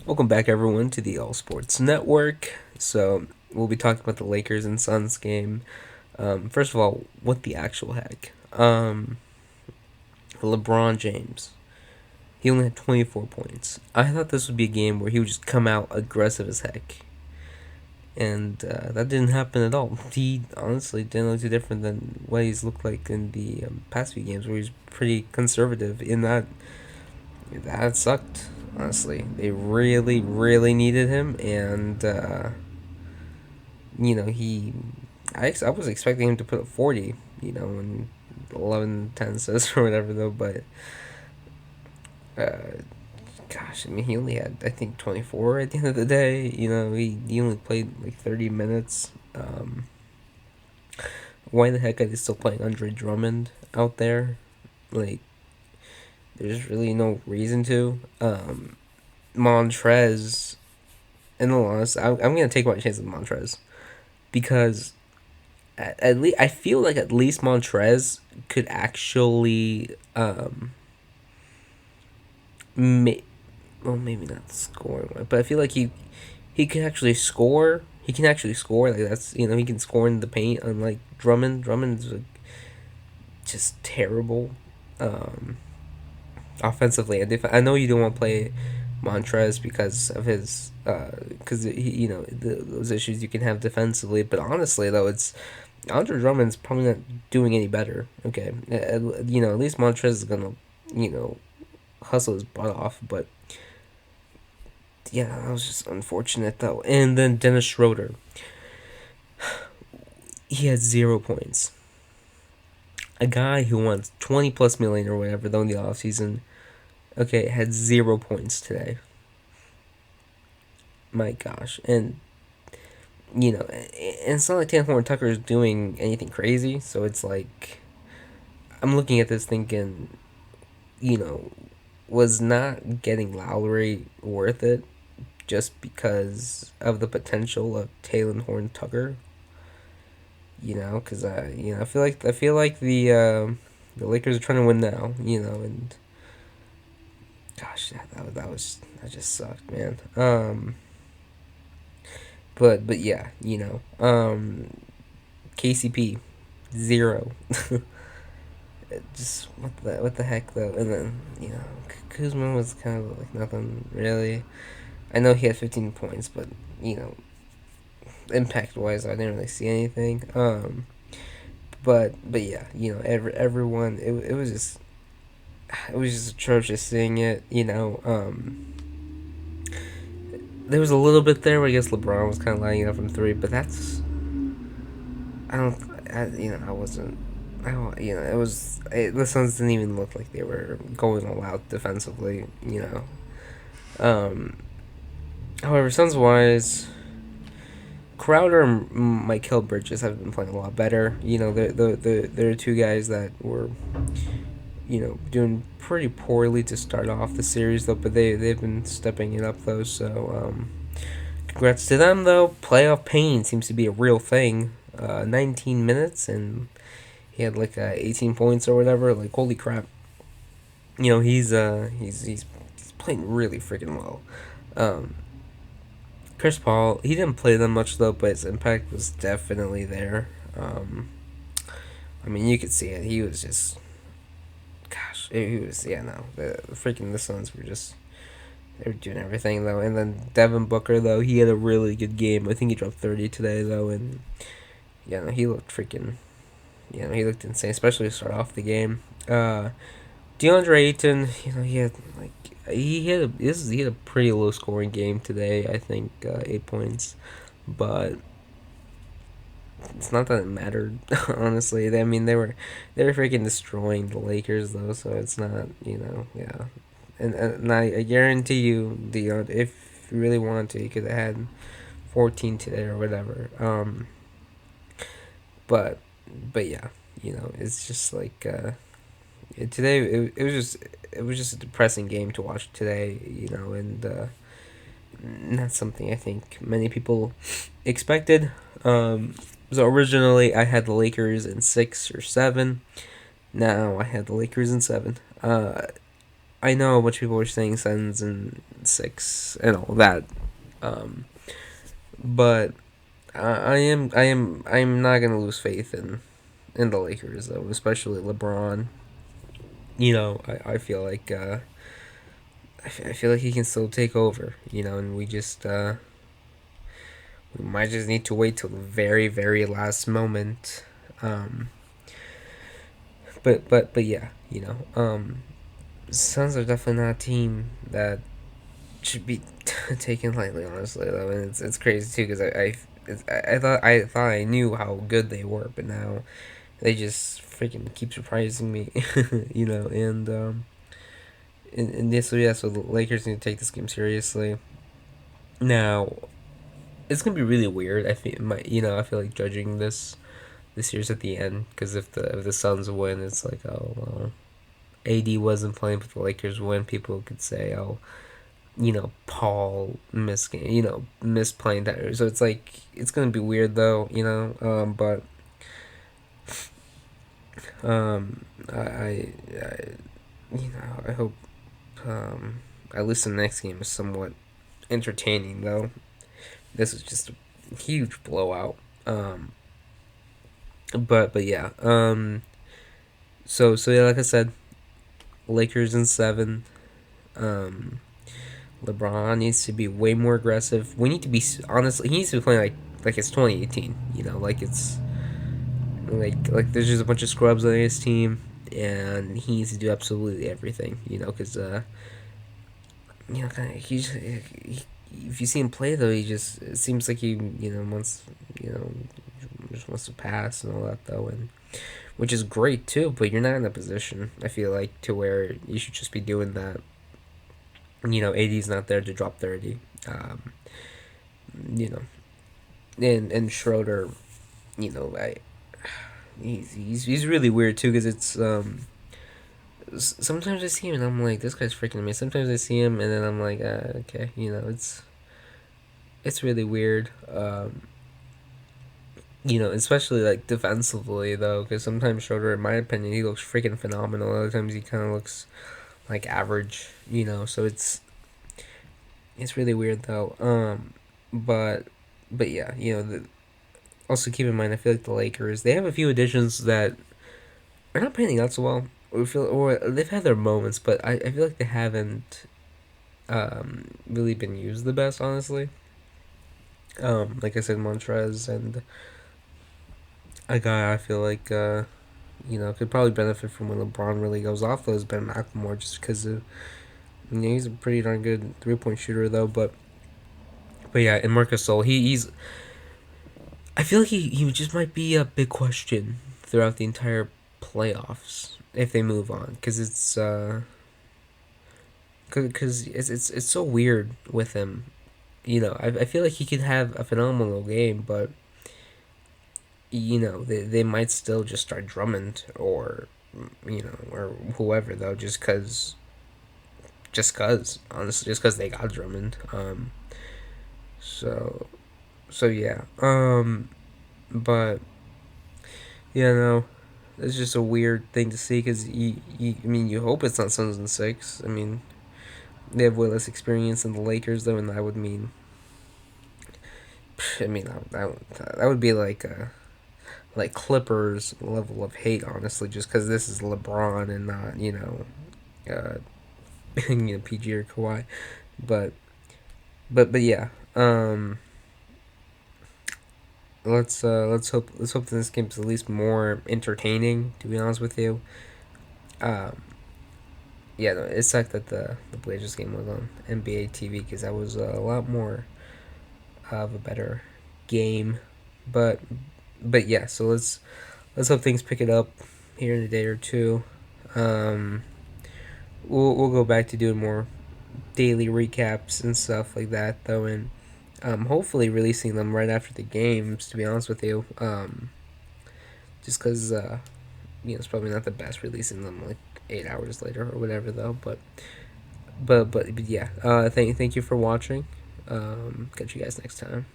Welcome back, everyone, to the All Sports Network. So, we'll be talking about the Lakers and Suns game. First of all, what the actual heck? LeBron James. He only had 24 points. I thought this would be a game where he would just come out aggressive as heck. And that didn't happen at all. He honestly didn't look too different than what he's looked like in the past few games, where he's pretty conservative. In that sucked. Honestly, they really, really needed him, and he. I was expecting him to put up 40. And 11, 10 assists or whatever though, but uh, gosh, I mean, he only had I think 24 at the end of the day. He only played like 30 minutes. Why the heck are they still playing Andre Drummond out there? Like, there's really no reason to. Montrez, in all honesty, I'm gonna take my chance with Montrez because at least I feel like at least Montrez could actually well, maybe not scoring, but I feel like he can actually score. He can actually score. Like, that's, he can score in the paint. Unlike Drummond, Drummond's like just terrible offensively. And I know you don't want to play Montrez because of his because those issues you can have defensively. But honestly, though, it's Andre Drummond's probably not doing any better. Okay, at least Montrez is gonna hustle his butt off. But yeah, that was just unfortunate though. And then Dennis Schroeder, he had 0 points. A guy who wants 20 plus million or whatever though in the offseason, okay, had 0 points today. My gosh. And it's not like Taylor Horn Tucker is doing anything crazy, so it's like I'm looking at this thinking, you know, was not getting Lowry worth it just because of the potential of Taylor Horn Tucker? Because I feel like the Lakers are trying to win now, and gosh, that just sucked, man. But yeah, KCP 0. Just what the heck though, and then Kuzma was kind of like nothing really. I know he had 15 points, but you know impact wise, I didn't really see anything. But yeah, everyone, it was just atrocious seeing it. There was a little bit there where I guess LeBron was kind of lining up from three, but that's I don't I wasn't. I don't, the Suns didn't even look like they were going all out defensively. Um, However, Suns wise, Crowder and Mikal Bridges have been playing a lot better. They're two guys that were doing pretty poorly to start off the series though, but they've been stepping it up though. So congrats to them though. Playoff pain seems to be a real thing. 19 minutes and he had like 18 points or whatever. Like, holy crap! He's playing really freaking well. Um, Chris Paul, he didn't play that much though, but his impact was definitely there. I mean, you could see it. He was just, gosh, he was, yeah, no, the Suns were just, they were doing everything though. And then Devin Booker though, he had a really good game. I think he dropped 30 today though, and yeah, no, he looked freaking, he looked insane, especially to start off the game. DeAndre Ayton, he had like he had a pretty low scoring game today. I think 8 points, but it's not that it mattered. Honestly, I mean they were freaking destroying the Lakers though, so it's not yeah. And I guarantee you, if you really wanted to, you could have had 14 today or whatever. But yeah, it's just like today it was just a depressing game to watch today, and not something I think many people expected. So originally I had the Lakers in 6 or 7. Now I had the Lakers in 7. I know a bunch of people were saying Suns and 6 and all that, um, but I'm not gonna lose faith in the Lakers though, especially LeBron. I feel like I feel like he can still take over. And we might just need to wait till the very very last moment. Um, but yeah, Suns are definitely not a team that should be taken lightly. Honestly, though, and it's crazy too because I thought I knew how good they were, but now they just freaking keep surprising me. And this, so yeah, so the Lakers need to take this game seriously. Now, it's gonna be really weird. I feel like judging this year's at the end because if the Suns win, it's like, oh well, AD wasn't playing, but the Lakers win. People could say, oh, Paul missed playing that. So it's like it's gonna be weird though, but I hope um at least the next game is somewhat entertaining though. This is just a huge blowout. But yeah. So yeah, like I said, Lakers in 7. Um, LeBron needs to be way more aggressive. We need to be honestly. He needs to be playing like it's 2018. Like it's like there's just a bunch of scrubs on his team, and he needs to do absolutely everything. Because kind of if you see him play though, it seems like he wants you know just wants to pass and all that though, and which is great too. But you're not in a position, I feel like, to where you should just be doing that. AD's not there to drop 30. Um, you know, and Schroeder, I he's really weird too because it's sometimes I see him and I'm like, this guy's freaking me. Sometimes I see him and then I'm like, okay, it's really weird. Especially like defensively though, because sometimes Schroeder, in my opinion, he looks freaking phenomenal. Other times he kind of looks like average. So it's really weird though. But yeah, also keep in mind, I feel like the Lakers, they have a few additions that are not panning out so well. Or they've had their moments, but I feel like they haven't really been used the best, honestly. Like I said, Montrez and a guy I feel like could probably benefit from when LeBron really goes off those Ben McLemore just because he's a pretty darn good 3-point shooter though, but yeah, and Marcus Gasol, he's I feel like he just might be a big question throughout the entire playoffs if they move on because it's so weird with him. I feel like he could have a phenomenal game, but they might still just start Drummond or whoever though, just cause honestly, just cause they got Drummond. So yeah. But yeah, no, it's just a weird thing to see because I mean, you hope it's not Suns and 6. I mean, they have way less experience than the Lakers though, and that would mean, that would be like Clippers level of hate, honestly, just because this is LeBron and not uh, PG or Kawhi, but yeah, let's hope that this game's at least more entertaining. To be honest with you, um, yeah, no, it sucked that the Blazers game was on NBA TV because that was a lot more of a better game, but yeah. So let's hope things pick it up here in a day or two. Um, we'll go back to doing more daily recaps and stuff like that though, and hopefully releasing them right after the games. To be honest with you, just because it's probably not the best releasing them like 8 hours later or whatever though. But yeah, thank you for watching. Catch you guys next time.